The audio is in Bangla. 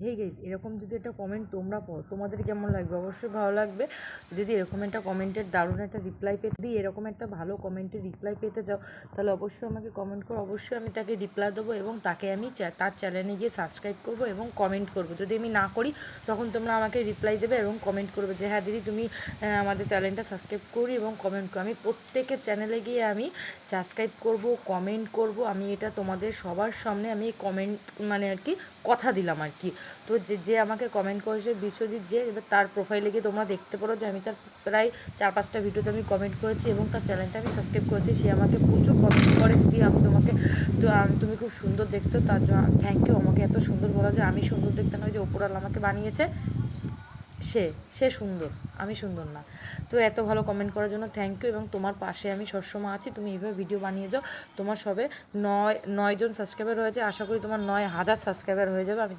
হেই গাইস, এরকম যদি একটা কমেন্ট তোমরা পড়ো তোমাদের কেমন লাগবে? অবশ্যই ভালো লাগবে। যদি এরকম একটা কমেন্টের দারুণ একটা রিপ্লাই পেতে দিই, এরকম একটা ভালো কমেন্টের রিপ্লাই পেতে যাও, তাহলে অবশ্যই আমাকে কমেন্ট করো। অবশ্যই আমি তাকে রিপ্লাই দেবো এবং তাকে আমি তার চ্যানেলে গিয়ে সাবস্ক্রাইব করব এবং কমেন্ট করব। যদি আমি না করি তখন তোমরা আমাকে রিপ্লাই দেবে এবং কমেন্ট করবে যে হ্যাঁ দিদি তুমি আমাদের চ্যানেলটা সাবস্ক্রাইব করি এবং কমেন্ট করো। আমি প্রত্যেকের চ্যানেলে গিয়ে আমি সাবস্ক্রাইব করব, কমেন্ট করব। আমি এটা তোমাদের সবার সামনে আমি কমেন্ট মানে আর কি কথা দিলাম আর কি। তো যে আমাকে কমেন্ট করেছে বিশ্বজিৎ, যে এবার তার প্রোফাইলে গিয়ে তোমরা দেখতে পারো যে আমি তার প্রায় 4-5টা ভিডিওতে আমি কমেন্ট করেছি এবং তার চ্যানেলটা আমি সাবস্ক্রাইব করেছি। সে আমাকে প্রচুর কমেন্ট করে, দিদি আমি তোমাকে তো তুমি খুব সুন্দর দেখতে, তার জন্য থ্যাংক ইউ। আমাকে এত সুন্দর বলা যে আমি সুন্দর দেখতে নয়, যে ওপরওয়ালা আমাকে বানিয়েছে সে সে সুন্দর, আমি সুন্দর না। তো এত ভালো কমেন্ট করার জন্য থ্যাংক ইউ, এবং তোমার পাশে আমি সবসময় আছি। তুমি এইভাবে ভিডিও বানিয়ে যাও। তোমার সবে 9 জন সাবস্ক্রাইবার হয়েছে, আশা করি তোমার 9,000 সাবস্ক্রাইবার হয়ে যাবে। আমি